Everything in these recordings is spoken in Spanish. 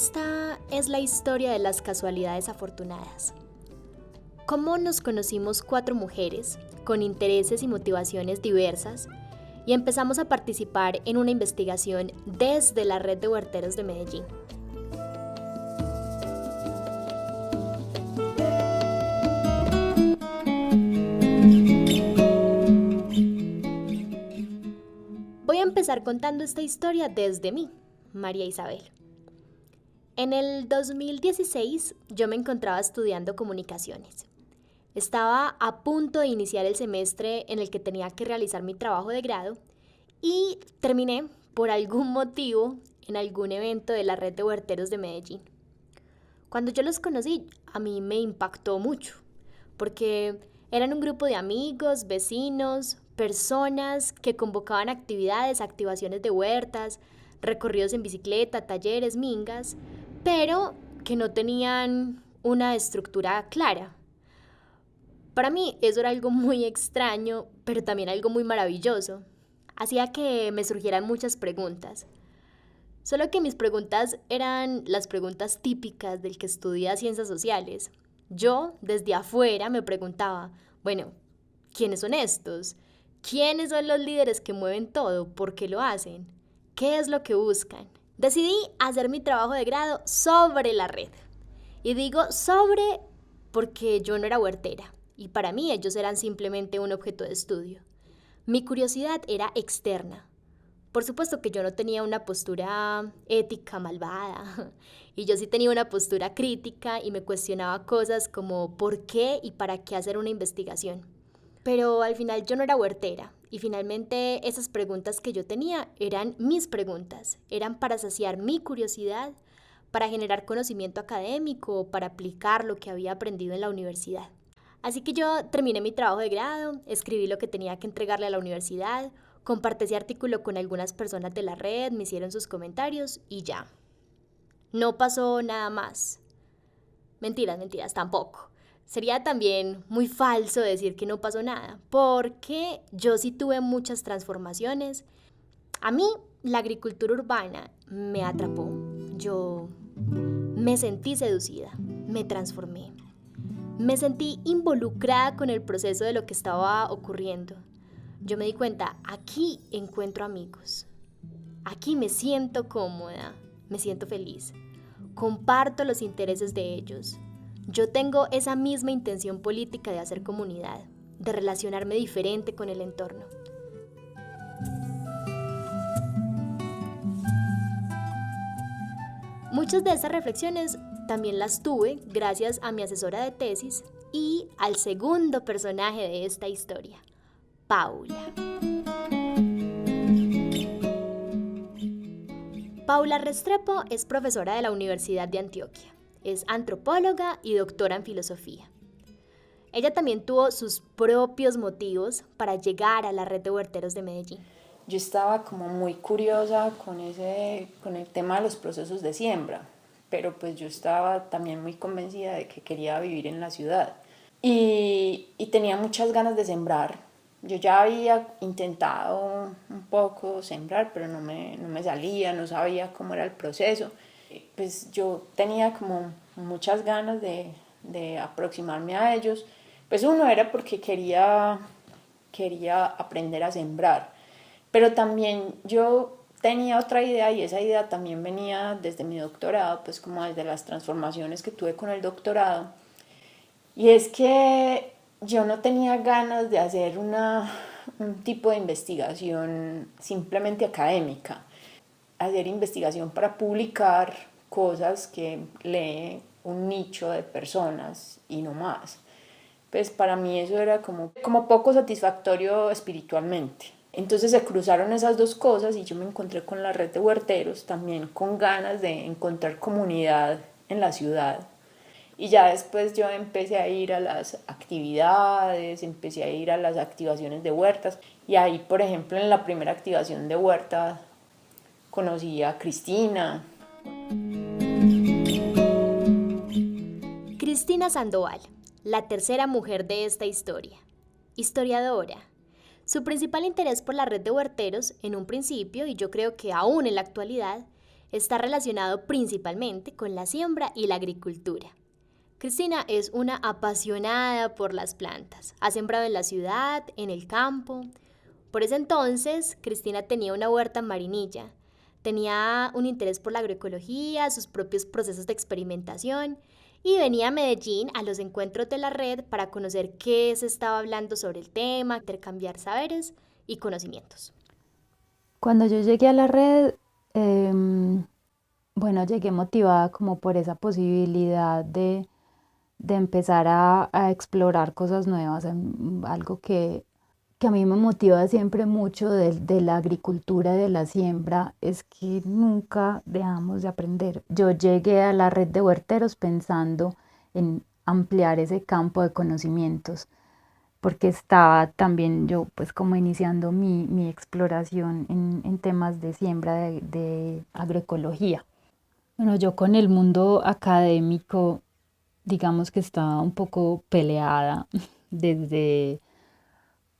Esta es la historia de las casualidades afortunadas. Cómo nos conocimos 4 mujeres con intereses y motivaciones diversas y empezamos a participar en una investigación desde la red de huerteros de Medellín. Voy a empezar contando esta historia desde mí, María Isabel. En el 2016 yo me encontraba estudiando comunicaciones. Estaba a punto de iniciar el semestre en el que tenía que realizar mi trabajo de grado y terminé, por algún motivo, en algún evento de la red de huerteros de Medellín. Cuando yo los conocí, a mí me impactó mucho, porque eran un grupo de amigos, vecinos, personas que convocaban activaciones de huertas, recorridos en bicicleta, talleres, mingas, pero que no tenían una estructura clara. Para mí eso era algo muy extraño, pero también algo muy maravilloso. Hacía que me surgieran muchas preguntas. Solo que mis preguntas eran las preguntas típicas del que estudia ciencias sociales. Yo, desde afuera, me preguntaba, bueno, ¿quiénes son estos? ¿Quiénes son los líderes que mueven todo? ¿Por qué lo hacen? ¿Qué es lo que buscan? Decidí hacer mi trabajo de grado sobre la red. Y digo sobre porque yo no era huertera y para mí ellos eran simplemente un objeto de estudio. Mi curiosidad era externa. Por supuesto que yo no tenía una postura ética malvada y yo sí tenía una postura crítica y me cuestionaba cosas como por qué y para qué hacer una investigación. Pero al final yo no era huertera y finalmente esas preguntas que yo tenía eran mis preguntas, eran para saciar mi curiosidad, para generar conocimiento académico, para aplicar lo que había aprendido en la universidad. Así que yo terminé mi trabajo de grado, escribí lo que tenía que entregarle a la universidad, compartí ese artículo con algunas personas de la red, me hicieron sus comentarios y ya. No pasó nada más. Mentiras, tampoco. Sería también muy falso decir que no pasó nada, porque yo sí tuve muchas transformaciones. A mí la agricultura urbana me atrapó. Yo me sentí seducida, me transformé. Me sentí involucrada con el proceso de lo que estaba ocurriendo. Yo me di cuenta, aquí encuentro amigos. Aquí me siento cómoda, me siento feliz. Comparto los intereses de ellos. Yo tengo esa misma intención política de hacer comunidad, de relacionarme diferente con el entorno. Muchas de esas reflexiones también las tuve gracias a mi asesora de tesis y al segundo personaje de esta historia, Paula. Paula Restrepo es profesora de la Universidad de Antioquia. Es antropóloga y doctora en filosofía. Ella también tuvo sus propios motivos para llegar a la red de huerteros de Medellín. Yo estaba como muy curiosa con el tema de los procesos de siembra, pero pues yo estaba también muy convencida de que quería vivir en la ciudad y tenía muchas ganas de sembrar. Yo ya había intentado un poco sembrar, pero no me salía, no sabía cómo era el proceso. Pues yo tenía como muchas ganas de aproximarme a ellos. Pues uno era porque quería aprender a sembrar, pero también yo tenía otra idea y esa idea también venía desde mi doctorado, pues como desde las transformaciones que tuve con el doctorado. Y es que yo no tenía ganas de hacer un tipo de investigación simplemente académica, hacer investigación para publicar cosas que lee un nicho de personas y no más. Pues para mí eso era como poco satisfactorio espiritualmente. Entonces se cruzaron esas dos cosas y yo me encontré con la red de huerteros, también con ganas de encontrar comunidad en la ciudad. Y ya después yo empecé a ir a las actividades, empecé a ir a las activaciones de huertas. Y ahí, por ejemplo, en la primera activación de huerta conocí a Cristina. Cristina Sandoval, la tercera mujer de esta historia. Historiadora. Su principal interés por la red de huerteros, en un principio, y yo creo que aún en la actualidad, está relacionado principalmente con la siembra y la agricultura. Cristina es una apasionada por las plantas. Ha sembrado en la ciudad, en el campo. Por ese entonces, Cristina tenía una huerta en Marinilla. Tenía un interés por la agroecología, sus propios procesos de experimentación y venía a Medellín a los encuentros de la red para conocer qué se estaba hablando sobre el tema, intercambiar saberes y conocimientos. Cuando yo llegué a la red, bueno, llegué motivada como por esa posibilidad de empezar a explorar cosas nuevas, algo que a mí me motiva siempre mucho de la agricultura y de la siembra, es que nunca dejamos de aprender. Yo llegué a la red de huerteros pensando en ampliar ese campo de conocimientos, porque estaba también yo pues como iniciando mi exploración en temas de siembra de agroecología. Bueno, yo con el mundo académico, digamos que estaba un poco peleada desde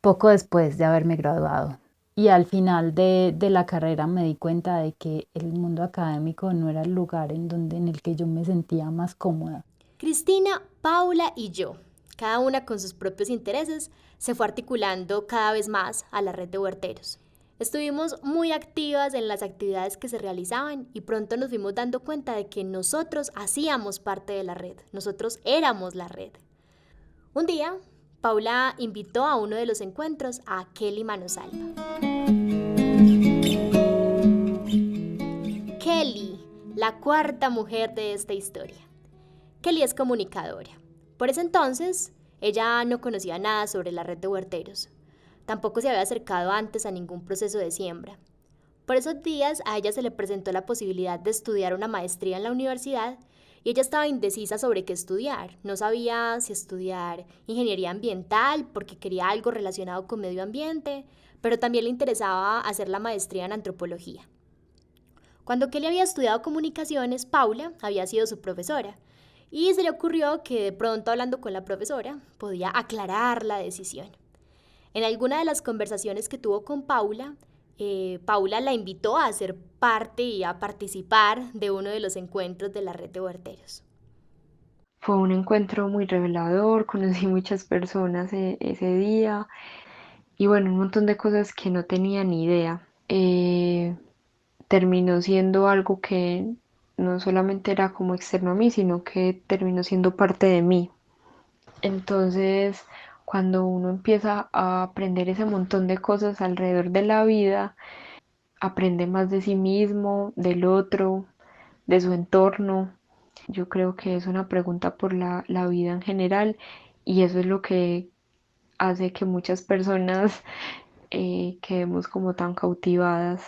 poco después de haberme graduado. Y al final de la carrera me di cuenta de que el mundo académico no era el lugar en el que yo me sentía más cómoda. Cristina, Paula y yo, cada una con sus propios intereses, se fue articulando cada vez más a la red de huerteros. Estuvimos muy activas en las actividades que se realizaban y pronto nos fuimos dando cuenta de que nosotros hacíamos parte de la red, nosotros éramos la red. Un día, Paula invitó a uno de los encuentros a Kelly Manosalva. Kelly, la cuarta mujer de esta historia. Kelly es comunicadora. Por ese entonces, ella no conocía nada sobre la red de huerteros. Tampoco se había acercado antes a ningún proceso de siembra. Por esos días a ella se le presentó la posibilidad de estudiar una maestría en la universidad y ella estaba indecisa sobre qué estudiar. No sabía si estudiar ingeniería ambiental porque quería algo relacionado con medio ambiente, pero también le interesaba hacer la maestría en antropología. Cuando Kelly había estudiado comunicaciones, Paula había sido su profesora y se le ocurrió que de pronto hablando con la profesora podía aclarar la decisión. En alguna de las conversaciones que tuvo con Paula, Paula la invitó a ser parte y a participar de uno de los encuentros de la red de huerteros. Fue un encuentro muy revelador, conocí muchas personas ese día y bueno, un montón de cosas que no tenía ni idea. Terminó siendo algo que no solamente era como externo a mí, sino que terminó siendo parte de mí. Entonces, cuando uno empieza a aprender ese montón de cosas alrededor de la vida, aprende más de sí mismo, del otro, de su entorno. Yo creo que es una pregunta por la vida en general y eso es lo que hace que muchas personas quedemos como tan cautivadas.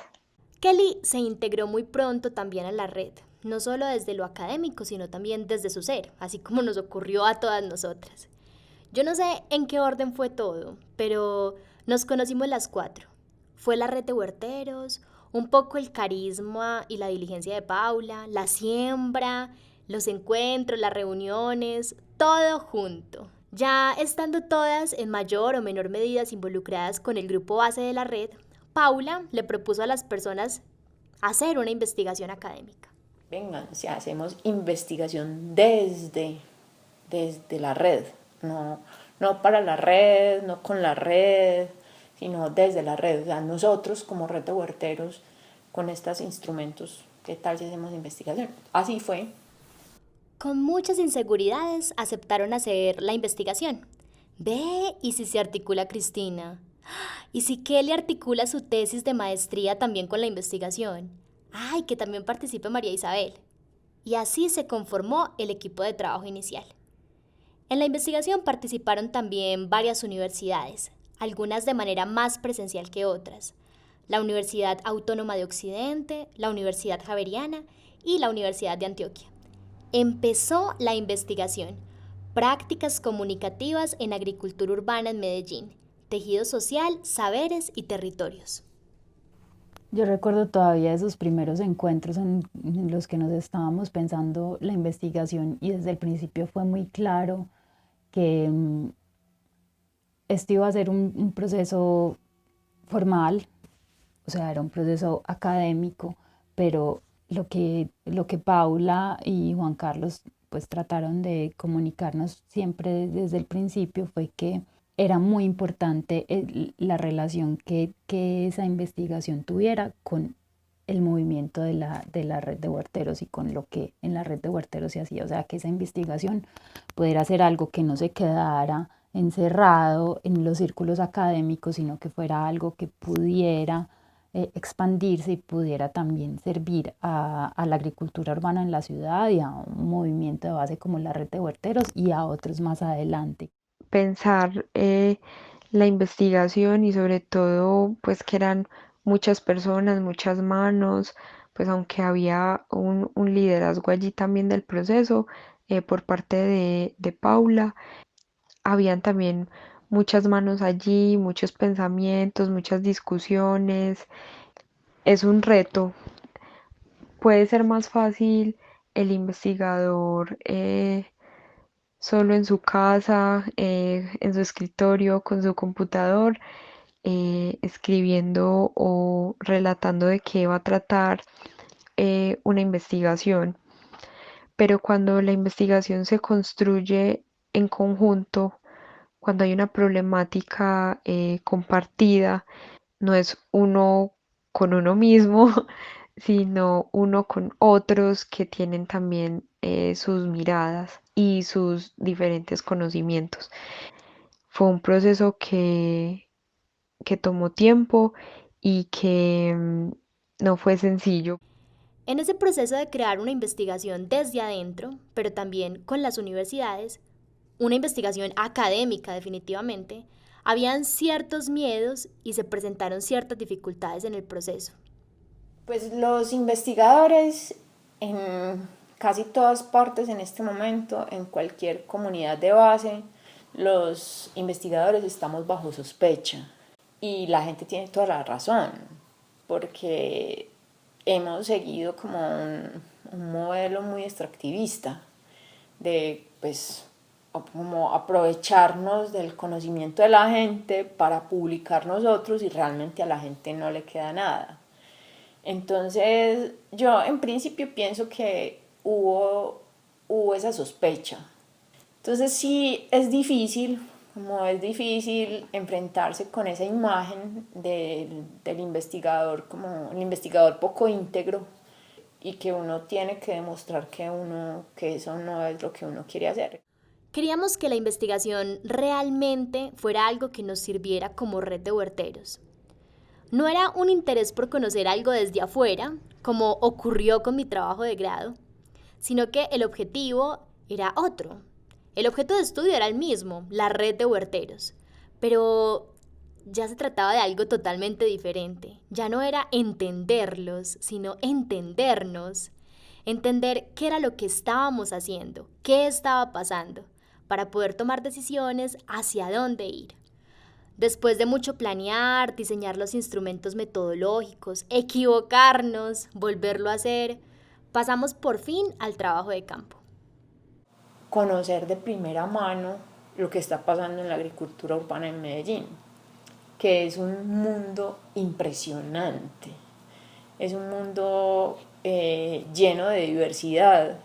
Kelly se integró muy pronto también a la red, no solo desde lo académico, sino también desde su ser, así como nos ocurrió a todas nosotras. Yo no sé en qué orden fue todo, pero nos conocimos las cuatro. Fue la red de huerteros, un poco el carisma y la diligencia de Paula, la siembra, los encuentros, las reuniones, todo junto. Ya estando todas en mayor o menor medida involucradas con el grupo base de la red, Paula le propuso a las personas hacer una investigación académica. Vengan, si hacemos investigación desde la red, no para la red, no con la red, sino desde la red. O sea, nosotros como red de huerteros, con estos instrumentos, ¿qué tal si hacemos investigación? Así fue. Con muchas inseguridades aceptaron hacer la investigación. Ve, ¿y si se articula Cristina? ¿Y si Kelly articula su tesis de maestría también con la investigación? ¡Ay, que también participe María Isabel! Y así se conformó el equipo de trabajo inicial. En la investigación participaron también varias universidades, algunas de manera más presencial que otras. La Universidad Autónoma de Occidente, la Universidad Javeriana y la Universidad de Antioquia. Empezó la investigación, prácticas comunicativas en agricultura urbana en Medellín, tejido social, saberes y territorios. Yo recuerdo todavía esos primeros encuentros en los que nos estábamos pensando la investigación y desde el principio fue muy claro que esto iba a ser un proceso formal, o sea, era un proceso académico, pero lo que Paula y Juan Carlos pues trataron de comunicarnos siempre desde el principio fue que era muy importante la relación que esa investigación tuviera con el movimiento de la red de huerteros y con lo que en la red de huerteros se hacía. O sea, que esa investigación pudiera ser algo que no se quedara encerrado en los círculos académicos, sino que fuera algo que pudiera expandirse y pudiera también servir a la agricultura urbana en la ciudad y a un movimiento de base como la red de huerteros y a otros más adelante. Pensar la investigación y sobre todo pues que eran muchas personas, muchas manos, pues aunque había un liderazgo allí también del proceso por parte de Paula, habían también muchas manos allí, muchos pensamientos, muchas discusiones. Es un reto. Puede ser más fácil el investigador solo en su casa, en su escritorio, con su computador, escribiendo o relatando de qué va a tratar una investigación. Pero cuando la investigación se construye en conjunto, cuando hay una problemática compartida, no es uno con uno mismo, sino uno con otros que tienen también sus miradas y sus diferentes conocimientos. Fue un proceso que tomó tiempo y que no fue sencillo. En ese proceso de crear una investigación desde adentro, pero también con las universidades, una investigación académica definitivamente, habían ciertos miedos y se presentaron ciertas dificultades en el proceso. Pues los investigadores en casi todas partes en este momento, en cualquier comunidad de base, los investigadores estamos bajo sospecha. Y la gente tiene toda la razón, porque hemos seguido como un modelo muy extractivista de pues como aprovecharnos del conocimiento de la gente para publicar nosotros y realmente a la gente no le queda nada. Entonces yo en principio pienso que hubo esa sospecha. Entonces sí es difícil, como es difícil enfrentarse con esa imagen del investigador como el investigador poco íntegro y que uno tiene que demostrar que eso no es lo que uno quiere hacer. Queríamos que la investigación realmente fuera algo que nos sirviera como red de huerteros. No era un interés por conocer algo desde afuera, como ocurrió con mi trabajo de grado, sino que el objetivo era otro. El objeto de estudio era el mismo, la red de huerteros, pero ya se trataba de algo totalmente diferente. Ya no era entenderlos, sino entendernos. Entender qué era lo que estábamos haciendo, qué estaba pasando, para poder tomar decisiones hacia dónde ir. Después de mucho planear, diseñar los instrumentos metodológicos, equivocarnos, volverlo a hacer, pasamos por fin al trabajo de campo. Conocer de primera mano lo que está pasando en la agricultura urbana en Medellín, que es un mundo impresionante, es un mundo lleno de diversidad,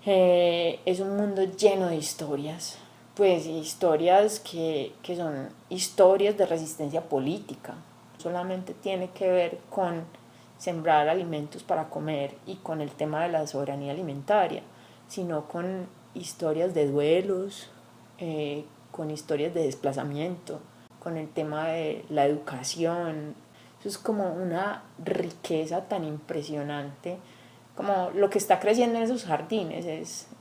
es un mundo lleno de historias, pues historias que son historias de resistencia política, solamente tiene que ver con sembrar alimentos para comer y con el tema de la soberanía alimentaria, sino con historias de duelos, con historias de desplazamiento, con el tema de la educación. Eso es como una riqueza tan impresionante, como lo que está creciendo en esos jardines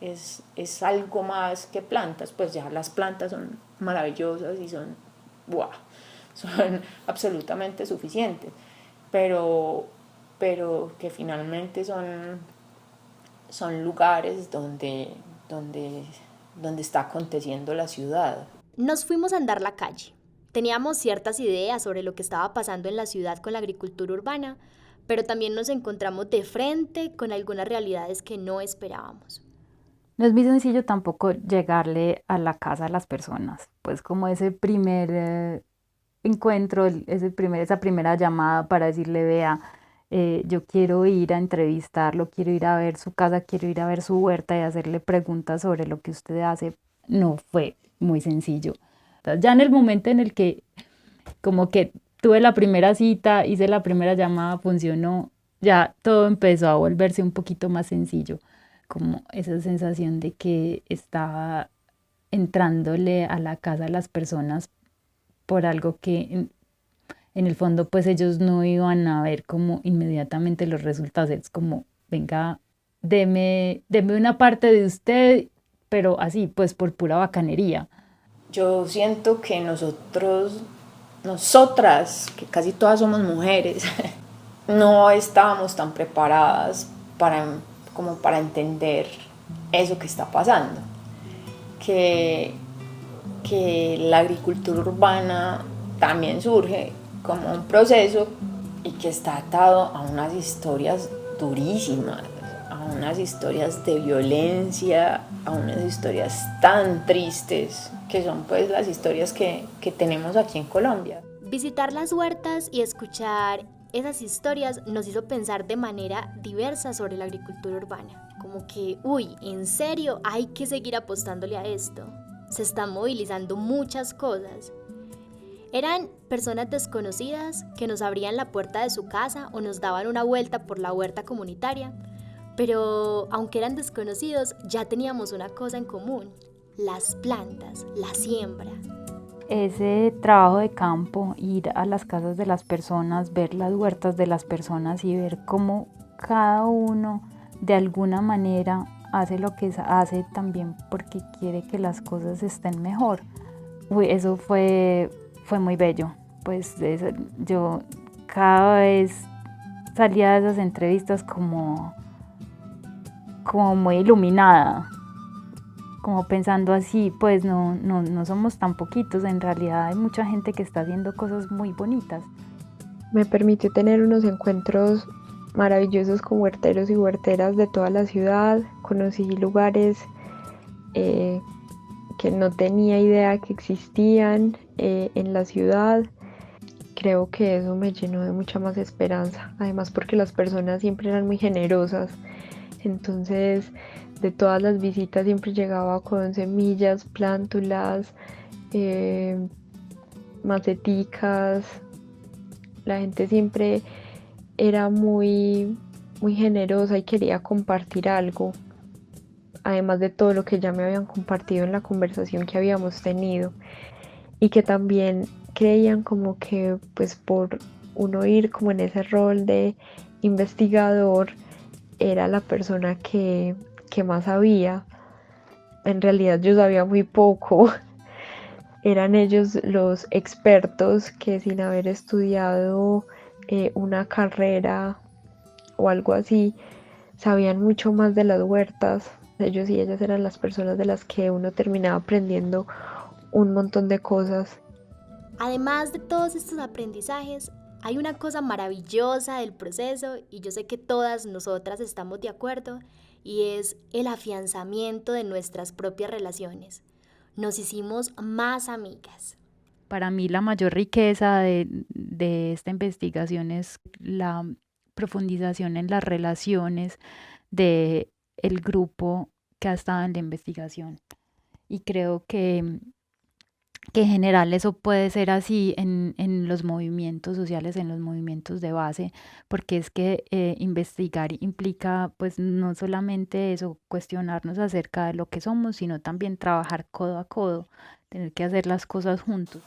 es algo más que plantas, pues ya las plantas son maravillosas y son, ¡buah!, son absolutamente suficientes, pero que finalmente son lugares donde está aconteciendo la ciudad. Nos fuimos a andar la calle. Teníamos ciertas ideas sobre lo que estaba pasando en la ciudad con la agricultura urbana, pero también nos encontramos de frente con algunas realidades que no esperábamos. No es muy sencillo tampoco llegarle a la casa a las personas, pues como ese primer encuentro, esa primera llamada para decirle, vea, yo quiero ir a entrevistarlo, quiero ir a ver su casa, quiero ir a ver su huerta y hacerle preguntas sobre lo que usted hace. No fue muy sencillo. Ya en el momento en el que como que tuve la primera cita, hice la primera llamada, funcionó, ya todo empezó a volverse un poquito más sencillo, como esa sensación de que estaba entrándole a la casa a las personas por algo que en el fondo pues ellos no iban a ver como inmediatamente los resultados, es como, venga, deme una parte de usted, pero así pues por pura bacanería. Yo siento que nosotras, que casi todas somos mujeres, no estábamos tan preparadas como para entender eso que está pasando. Que la agricultura urbana también surge como un proceso y que está atado a unas historias durísimas, a unas historias de violencia, a unas historias tan tristes que son pues las historias que tenemos aquí en Colombia. Visitar las huertas y escuchar esas historias nos hizo pensar de manera diversa sobre la agricultura urbana. Como que, uy, en serio, hay que seguir apostándole a esto. Se están movilizando muchas cosas. Eran personas desconocidas que nos abrían la puerta de su casa o nos daban una vuelta por la huerta comunitaria. Pero aunque eran desconocidos, ya teníamos una cosa en común: las plantas, la siembra. Ese trabajo de campo, ir a las casas de las personas, ver las huertas de las personas y ver cómo cada uno de alguna manera hace lo que hace también porque quiere que las cosas estén mejor. Uy, eso fue muy bello. Pues yo cada vez salía de esas entrevistas como muy iluminada, como pensando así, pues no somos tan poquitos, en realidad hay mucha gente que está haciendo cosas muy bonitas. Me permitió tener unos encuentros maravillosos con huerteros y huerteras de toda la ciudad. Conocí lugares que no tenía idea que existían en la ciudad. Creo que eso me llenó de mucha más esperanza, además porque las personas siempre eran muy generosas. Entonces, de todas las visitas siempre llegaba con semillas, plántulas, maceticas. La gente siempre era muy generosa y quería compartir algo, además de todo lo que ya me habían compartido en la conversación que habíamos tenido, y que también creían como que pues por uno ir como en ese rol de investigador era la persona que más sabía. En realidad yo sabía muy poco. Eran ellos los expertos que sin haber estudiado una carrera o algo así, sabían mucho más de las huertas. Ellos y ellas eran las personas de las que uno terminaba aprendiendo un montón de cosas. Además de todos estos aprendizajes, hay una cosa maravillosa del proceso, y yo sé que todas nosotras estamos de acuerdo, y es el afianzamiento de nuestras propias relaciones. Nos hicimos más amigas. Para mí la mayor riqueza de esta investigación es la profundización en las relaciones del grupo que ha estado en la investigación. Y creo que en general eso puede ser así en los movimientos sociales, en los movimientos de base, porque es que investigar implica pues no solamente eso, cuestionarnos acerca de lo que somos, sino también trabajar codo a codo, tener que hacer las cosas juntos.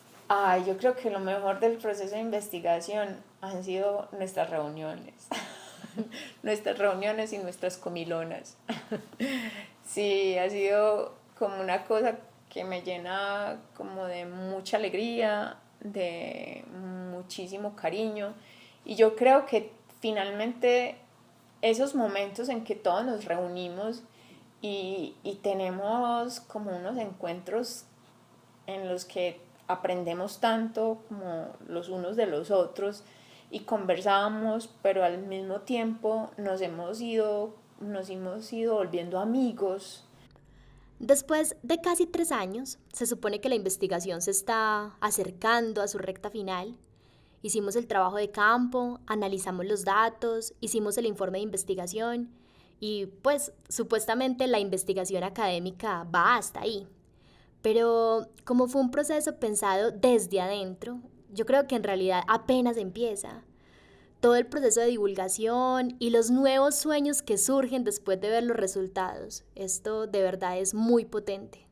Yo creo que lo mejor del proceso de investigación han sido nuestras reuniones. Nuestras reuniones y nuestras comilonas. Sí, ha sido como una cosa que me llena como de mucha alegría, de muchísimo cariño, y yo creo que finalmente esos momentos en que todos nos reunimos y tenemos como unos encuentros en los que aprendemos tanto como los unos de los otros y conversamos, pero al mismo tiempo nos hemos ido volviendo amigos. Después de casi 3 años, se supone que la investigación se está acercando a su recta final, Hicimos el trabajo de campo, analizamos los datos, hicimos el informe de investigación y pues supuestamente la investigación académica va hasta ahí. Pero como fue un proceso pensado desde adentro, yo creo que en realidad apenas empieza. Todo el proceso de divulgación y los nuevos sueños que surgen después de ver los resultados, esto de verdad es muy potente.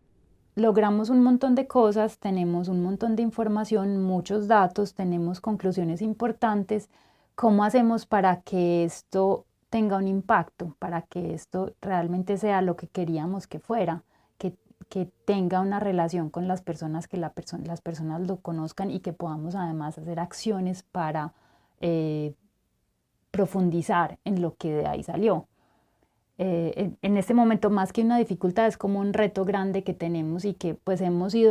Logramos un montón de cosas, tenemos un montón de información, muchos datos, tenemos conclusiones importantes. ¿Cómo hacemos para que esto tenga un impacto, para que esto realmente sea lo que queríamos que fuera, que tenga una relación con las personas, que las personas lo conozcan y que podamos además hacer acciones para profundizar en lo que de ahí salió? En este momento, más que una dificultad, es como un reto grande que tenemos y que pues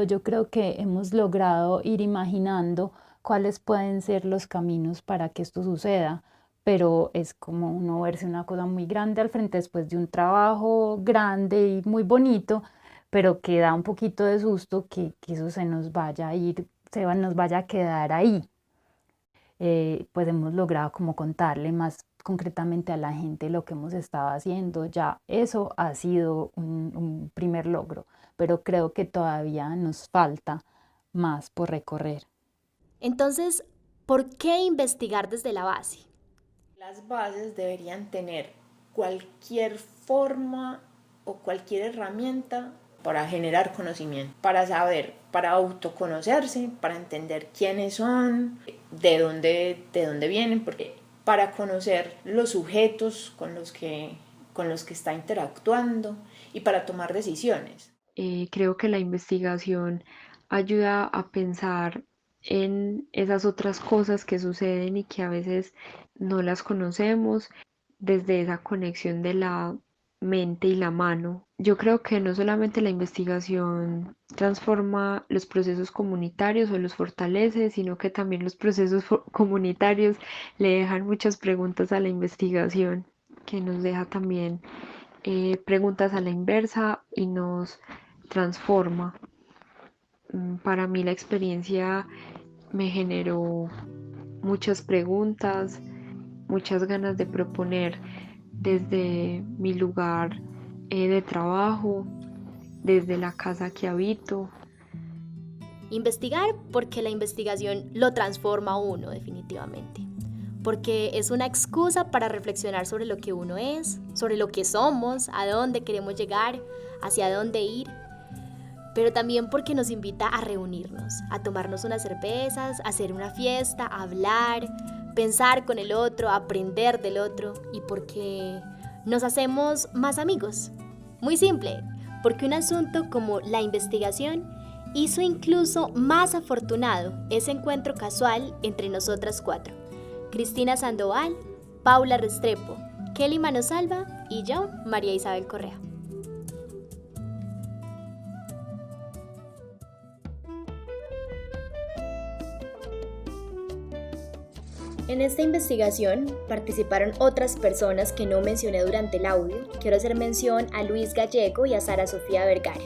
yo creo que hemos logrado ir imaginando cuáles pueden ser los caminos para que esto suceda, pero es como uno verse una cosa muy grande al frente después de un trabajo grande y muy bonito, pero que da un poquito de susto que eso se nos vaya a ir, nos vaya a quedar ahí. Pues hemos logrado como contarle más concretamente a la gente lo que hemos estado haciendo. Ya eso ha sido un primer logro, pero creo que todavía nos falta más por recorrer. Entonces, ¿por qué investigar desde la base? Las bases deberían tener cualquier forma o cualquier herramienta para generar conocimiento, para saber, para autoconocerse, para entender quiénes son, de dónde vienen, porque para conocer los sujetos con los que está interactuando y para tomar decisiones. Creo que la investigación ayuda a pensar en esas otras cosas que suceden y que a veces no las conocemos desde esa conexión de la mente y la mano. Yo creo que no solamente la investigación transforma los procesos comunitarios o los fortalece, sino que también los procesos comunitarios le dejan muchas preguntas a la investigación, que nos deja también preguntas a la inversa y nos transforma. Para mí la experiencia me generó muchas preguntas, muchas ganas de proponer desde mi lugar de trabajo, desde la casa que habito. Investigar porque la investigación lo transforma a uno definitivamente. Porque es una excusa para reflexionar sobre lo que uno es, sobre lo que somos, a dónde queremos llegar, hacia dónde ir. Pero también porque nos invita a reunirnos, a tomarnos unas cervezas, a hacer una fiesta, a hablar, pensar con el otro, aprender del otro y porque nos hacemos más amigos. Muy simple, porque un asunto como la investigación hizo incluso más afortunado ese encuentro casual entre nosotras cuatro. Cristina Sandoval, Paula Restrepo, Kelly Manosalva y yo, María Isabel Correa. En esta investigación participaron otras personas que no mencioné durante el audio. Quiero hacer mención a Luis Gallego y a Sara Sofía Vergara.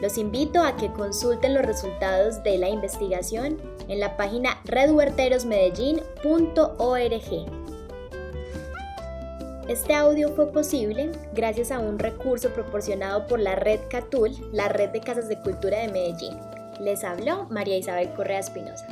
Los invito a que consulten los resultados de la investigación en la página redhuerterosmedellin.org. Este audio fue posible gracias a un recurso proporcionado por la Red Catul, la Red de Casas de Cultura de Medellín. Les habló María Isabel Correa Espinosa.